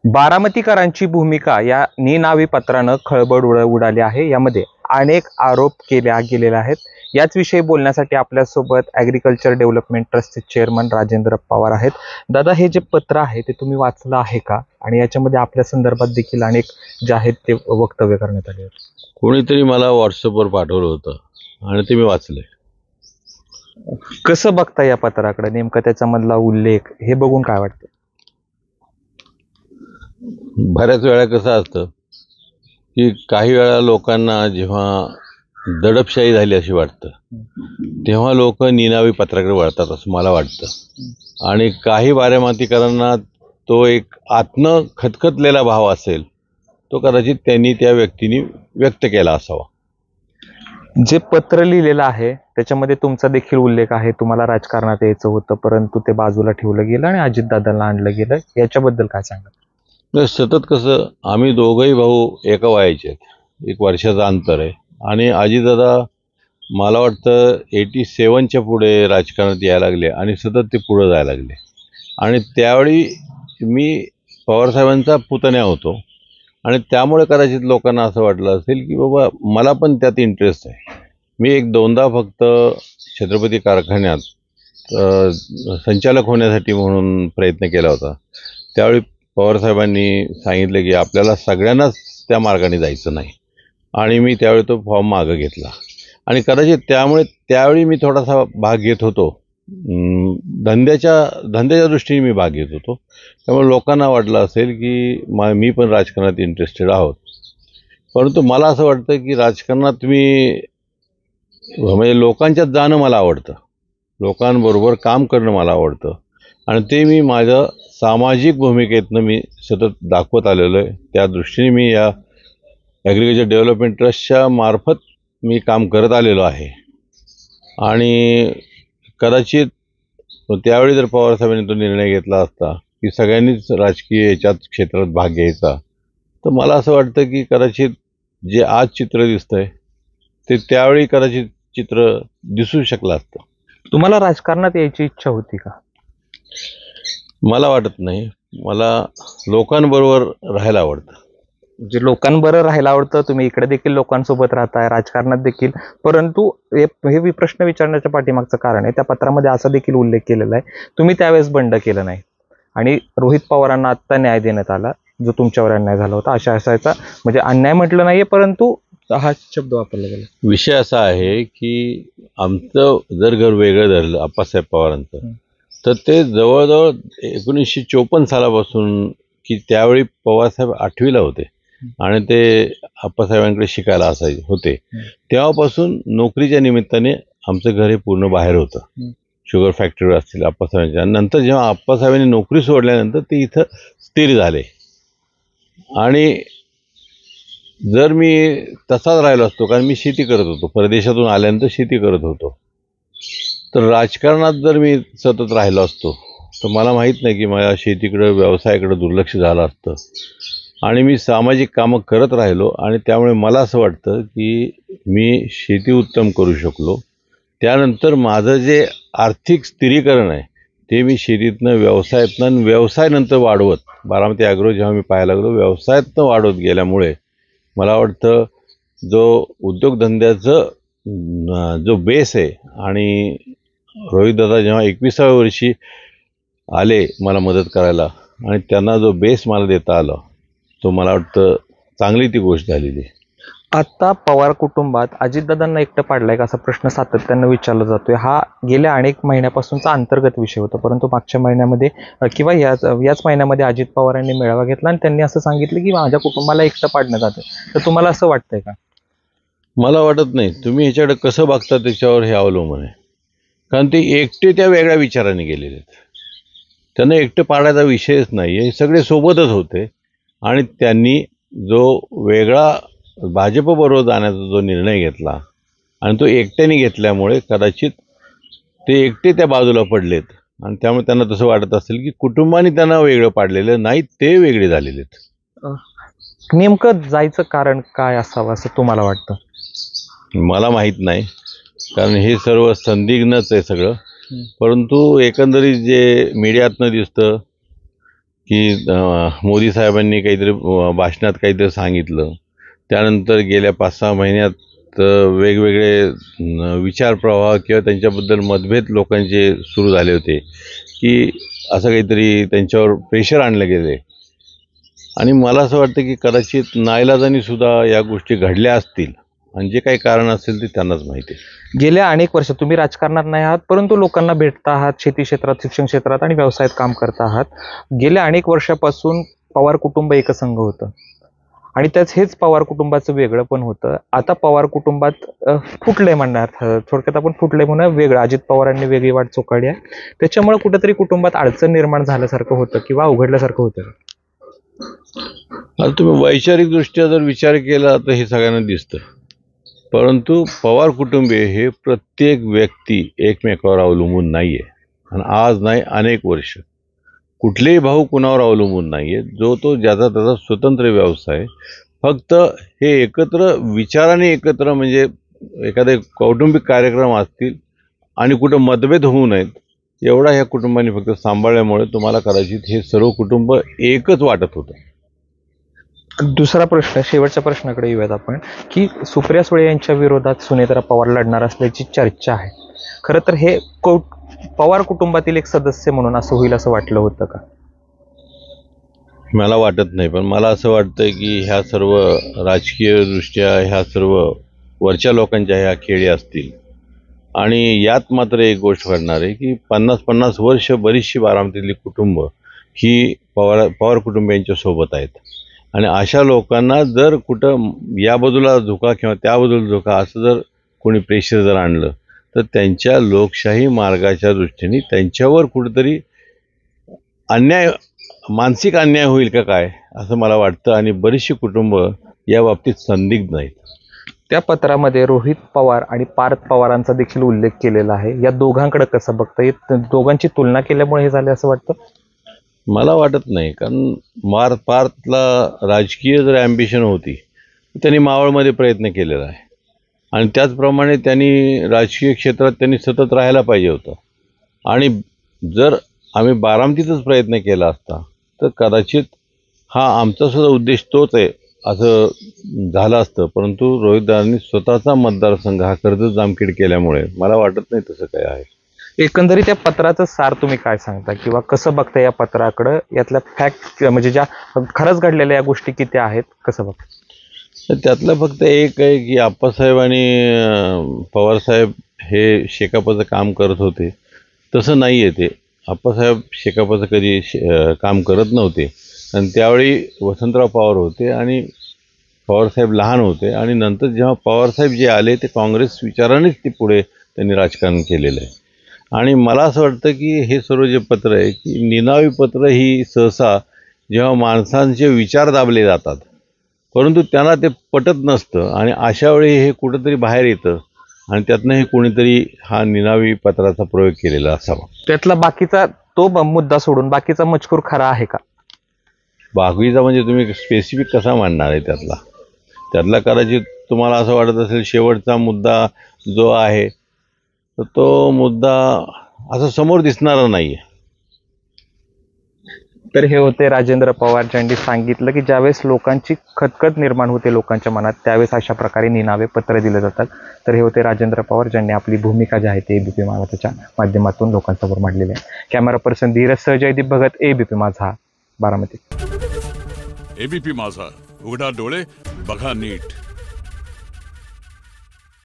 बारामतीकरांची भूमिका या निनावी पत्रानं खळबळ उडाली आहे। यामध्ये अनेक आरोप केले गेलेले आहेत। याच विषयी बोलण्यासाठी आपल्यासोबत ॲग्रिकल्चर डेव्हलपमेंट ट्रस्टचे चेअरमन राजेंद्र पवार आहेत। दादा, हे जे पत्र आहे ते तुम्ही वाचलं आहे का? आणि याच्यामध्ये आपल्या संदर्भात देखील अनेक जे आहेत ते वक्तव्य करण्यात आले आहेत। कोणीतरी मला व्हॉट्सअपवर पाठवलं होतं आणि ते मी वाचले। कसं बघता या पत्राकडे? नेमका त्याच्यामधला उल्लेख हे बघून काय वाटतं? बऱ्याच वेळा कसं असतं की काही वेळा लोकांना जेव्हा दडपशाही झाली अशी वाटतं तेव्हा लोक निनावी पत्राकडे वळतात असं मला वाटतं। आणि काही बारामतीकरांना तो एक आत्म खतखतलेला भाव असेल तो कदाचित त्यांनी त्या व्यक्तीने व्यक्त केला असावा। जे पत्र लिहिलेलं आहे त्याच्यामध्ये तुमचा देखील उल्लेख आहे, तुम्हाला राजकारणात यायचं होतं परंतु ते बाजूला ठेवलं गेलं आणि अजितदादांना आणलं गेलं, याच्याबद्दल काय सांगा? सतत कसं आम्ही दोघंही भाऊ एका वयाचे आहेत, 1 वर्षाचं अंतर आहे। आणि अजितदादा मला वाटतं 87च्या पुढे राजकारणात यायला लागले आणि सतत ते पुढे जायला लागले। आणि त्यावेळी मी पवारसाहेबांचा पुतण्या होतो आणि त्यामुळे कदाचित लोकांना असं वाटलं असेल की बाबा मला पण त्यात इंटरेस्ट आहे। मी 1-2दा फक्त छत्रपती कारखान्यात संचालक होण्यासाठी म्हणून प्रयत्न केला होता। त्यावेळी पवारसाहेबांनी सांगितलं की आपल्याला सगळ्यांनाच त्या मार्गाने जायचं नाही आणि मी त्यावेळी तो फॉर्म मागं घेतला आणि कदाचित त्यामुळे त्यावेळी मी थोडासा भाग घेत होतो, धंद्याच्या दृष्टीने मी भाग घेत होतो। त्यामुळे लोकांना वाटलं असेल की मी पण राजकारणात इंटरेस्टेड आहोत। परंतु मला असं वाटतं की राजकारणात मी म्हणजे लोकांच्यात जाणं मला आवडतं, लोकांबरोबर काम करणं मला आवडतं आणि ते मी माझ्या सामाजिक भूमिकेतनं मी सतत दाखवत आलेलो आहे। त्या दृष्टीने मी या ॲग्रिकल्चर डेव्हलपमेंट ट्रस्टच्या मार्फत मी काम करत आलेलो आहे। आणि कदाचित त्यावेळी जर पवारसाहेबांनी तो निर्णय घेतला असता की सगळ्यांनीच राजकीय याच्यात क्षेत्रात भाग घ्यायचा तर मला असं वाटतं की कदाचित जे आज चित्र दिसतंय ते त्यावेळी कदाचित चित्र दिसू शकलं असतं। तुम्हाला राजकारणात यायची इच्छा होती का? मला वाटत नाही, मला लोकांबरोबर राहायला आवडतं। जे लोकांबरोबर राहायला आवडतं, तुम्ही इकडे देखील लोकांसोबत राहताय, राजकारणात देखील, परंतु हे प्रश्न विचारण्याच्या पाठीमागचं कारण आहे, त्या पत्रामध्ये असा देखील उल्लेख केलेला आहे, तुम्ही त्यावेळेस बंड केलं नाही आणि रोहित पवारांना आत्ता न्याय देण्यात आला जो तुमच्यावर अन्याय झाला होता अशा असायचा, म्हणजे अन्याय म्हटलं नाहीये परंतु हा शब्द वापरला गेला। विषय असा आहे की आमचं जर घर वेगळं धरलं आप्पासाहेब पवारांचं तर ते जवळजवळ 1954 सालापासून की त्यावेळी पवारसाहेब 8वीला होते आणि ते आप्पासाहेबांकडे शिकायला असायचे होते, तेव्हापासून नोकरीच्या निमित्ताने आमचं घर हे पूर्ण बाहेर होतं। शुगर फॅक्टरीवर असतील आप्पासाहेबांच्या। नंतर जेव्हा आप्पासाहेबांनी नोकरी सोडल्यानंतर ते इथं स्थिर झाले आणि जर मी तसाच राहिलो असतो, कारण मी शेती करत होतो, परदेशातून आल्यानंतर शेती करत होतो, तर राजकारणात जर मी सतत राहिलो असतो तर मला माहीत नाही की माझ्या शेतीकडे व्यवसायाकडे दुर्लक्ष झालं असतं आणि मी सामाजिक कामं करत राहिलो आणि त्यामुळे मला असं वाटतं की मी शेती उत्तम करू शकलो। त्यानंतर माझं जे आर्थिक स्थिरीकरण आहे ते मी शेतीतनं व्यवसायातनं व्यवसायानंतर वाढवत बारामती ॲग्रो जेव्हा मी पाहायला लागलो व्यवसायातनं वाढवत गेल्यामुळे मला वाटतं जो उद्योगधंद्याचं जो बेस आहे आणि रोहितदादा जेव्हा 21व्या वर्षी आले मला मदत करायला आणि त्यांना जो बेस मला देता आला तो मला वाटतं चांगली ती गोष्ट झालेली। आता पवार कुटुंबात अजितदादांना एकटं पाडलंय का असा प्रश्न सातत्यानं विचारला जातोय। हा गेल्या अनेक महिन्यापासूनचा अंतर्गत विषय होता, परंतु मागच्या महिन्यामध्ये किंवा याच महिन्यामध्ये अजित पवार यांनी मेळावा घेतला आणि त्यांनी असं सांगितलं की माझ्या कुटुंबाला एकटं पाडण्यात जातं, तर तुम्हाला असं वाटतंय का? मला वाटत नाही, तुम्ही ह्याच्याकडे कसं बघता त्याच्यावर हे अवलंबून आहे, कारण ते एकटे त्या वेगळ्या विचाराने गेलेले आहेत, त्यांना एकटं पाडायचा विषयच नाही, हे सगळे सोबतच होते आणि त्यांनी जो वेगळा भाजपबरोबर जाण्याचा जो निर्णय घेतला आणि तो एकट्याने घेतल्यामुळे कदाचित ते एकटे त्या बाजूला पडलेत आणि त्यामुळे त्यांना तसं वाटत असेल की कुटुंबाने त्यांना वेगळं पाडलेलं नाही, ते वेगळे झालेले आहेत। नेमकं जायचं कारण काय असावं असं तुम्हाला वाटतं? मला माहीत नाही, कारण हे सर्व संदिग्धच आहे सगळं, परंतु एकंदरीत जे मीडियातनं दिसतं की मोदी साहेबांनी काहीतरी भाषणात काहीतरी सांगितलं, त्यानंतर गेल्या 5-6 महिन्यात वेगवेगळे विचार प्रवाह किंवा त्यांच्याबद्दल मतभेद लोकांचे सुरू झाले होते, की असं काहीतरी त्यांच्यावर प्रेशर आणलं गेले. आणि मला असं वाटतं की कदाचित नाईलाजाने सुद्धा या गोष्टी घडल्या असतील आणि जे काही कारण असेल ते त्यांनाच माहिती आहे. गेल्या अनेक वर्ष तुम्ही राजकारणात नाही आहात, परंतु लोकांना भेटता आहात, शेती क्षेत्रात, शिक्षण क्षेत्रात आणि व्यवसायात काम करता आहात. गेल्या अनेक वर्षापासून पवार कुटुंब एकसंघ होतं आणि त्याच हेच पवार कुटुंबाचं वेगळं पण होतं. आता पवार कुटुंबात फुटलंय म्हणणार, थोडक्यात आपण फुटलंय म्हणून वेगळं, अजित पवारांनी वेगळी वाट चोखाळली आहे. त्याच्यामुळे कुठेतरी कुटुंबात अडचण निर्माण झाल्यासारखं होतं किंवा अवघडल्यासारखं होतं. आता तुम्ही वैचारिकदृष्ट्या जर विचार केला तर हे सगळ्यांना दिसतं, परंतु पवार कुटुंबीय हे प्रत्येक व्यक्ती एकमेकावर अवलंबून नाही आहे. आणि आज नाही, अनेक वर्ष कुठलेही भाऊ कुणावर अवलंबून नाही आहे. जो तो ज्याचा त्याचा स्वतंत्र व्यवसाय. फक्त हे एकत्र विचाराने एकत्र, म्हणजे एखादे कौटुंबिक कार्यक्रम असतील आणि कुठं मतभेद होऊ नयेत एवढा ह्या कुटुंबाने फक्त सांभाळल्यामुळे तुम्हाला कदाचित हे सर्व कुटुंब एकच वाटत होतं. दुसरा प्रश्न, शेवटच्या प्रश्नाकडे येऊयात आपण, की सुप्रिया सुळे यांच्या विरोधात सुनेत्रा पवार लढणार असल्याची चर्चा आहे. खरं तर हे पवार कुटुंबातील एक सदस्य म्हणून असं होईल असं वाटलं होतं का? मला वाटत नाही, पण मला असं वाटतं की ह्या सर्व राजकीयदृष्ट्या ह्या सर्व वरच्या लोकांच्या ह्या खेळी असतील. आणि यात मात्र एक गोष्ट घडणार आहे की 50-50 वर्ष बरीचशी बारामतीतली कुटुंब ही पवार कुटुंबियांच्या सोबत आहेत. आणि अशा लोकांना जर कुठं या बाजूला झुका किंवा त्या बाजूला झुका असं जर कोणी प्रेशर जर आणलं तर त्यांच्या लोकशाही मार्गाच्या दृष्टीने त्यांच्यावर कुठेतरी अन्याय, मानसिक अन्याय होईल का काय असं मला वाटतं. आणि बरीचशी कुटुंब या बाबतीत संदिग्ध नाहीत. त्या पत्रामध्ये रोहित पवार आणि पार्थ पवारांचा देखील उल्लेख केलेला आहे. या दोघांकडे कसं बघता येत, दोघांची तुलना केल्यामुळे हे झाले असं वाटतं? मला वाटत नाही, कारण पार्थला राजकीय जर ॲम्बिशन होती त्यांनी मावळमध्ये प्रयत्न केलेला आहे आणि त्याचप्रमाणे त्यांनी राजकीय क्षेत्रात त्यांनी सतत राहायला पाहिजे होतं. आणि जर आम्ही बारामतीतच प्रयत्न केला असता तर कदाचित हा आमचा सुद्धा उद्देश तोच आहे असं झालं असतं. परंतु रोहितदारांनी स्वतःचा मतदारसंघ हा कर्जत जामखेड केल्यामुळे मला वाटत नाही तसं काय आहे. एकंदरीत या पत्राचं सार तुम्ही काय सांगता किंवा कसं बघता या पत्राकडं? यातल्या फॅक्ट म्हणजे ज्या खरंच घडलेल्या या गोष्टी किती आहेत, कसं बघता? तर त्यातलं फक्त एक आहे की आप्पासाहेब आणि पवारसाहेब हे शेकापाचं काम करत होते. तसं नाही आहे ते. आप्पासाहेब शेकापाचं कधी काम करत नव्हते. आणि त्यावेळी वसंतराव पवार होते आणि पवारसाहेब लहान होते. आणि नंतर जेव्हा पवारसाहेब जे आले ते काँग्रेस विचारानेच ते पुढे त्यांनी राजकारण केलेलं आहे. आणि मला असं वाटतं की हे सर्व जे पत्र आहे की निनावी पत्र ही सहसा जेव्हा माणसांचे विचार दाबले जातात परंतु त्यांना ते पटत नसतं आणि अशावेळी हे कुठंतरी बाहेर येतं आणि त्यातनं हे कोणीतरी हा निनावी पत्राचा प्रयोग केलेला असावा. त्यातला बाकीचा तो मुद्दा सोडून बाकीचा मजकूर खरा आहे का? बाकीचा म्हणजे तुम्ही स्पेसिफिक कसा मांडणार आहे त्यातला कदाचित तुम्हाला असं वाटत असेल शेवटचा मुद्दा जो आहे तर तो मुद्दा असं समोर दिसणारा नाही आहे. तर हे होते राजेंद्र पवार, ज्यांनी सांगितलं की ज्यावेळेस लोकांची खतखत निर्माण होते लोकांच्या मनात त्यावेळेस अशा प्रकारे निनावे पत्र दिले जातात. तर हे होते राजेंद्र पवार, ज्यांनी आपली भूमिका जी आहे ते एबीपी माझाच्या माध्यमातून लोकांसमोर मांडलेली आहे. कॅमेरा पर्सन धीरज सह जयदीप भगत, एबीपी माझा, बारामती. एबीपी माझा, उघडा डोळे बघा नीट.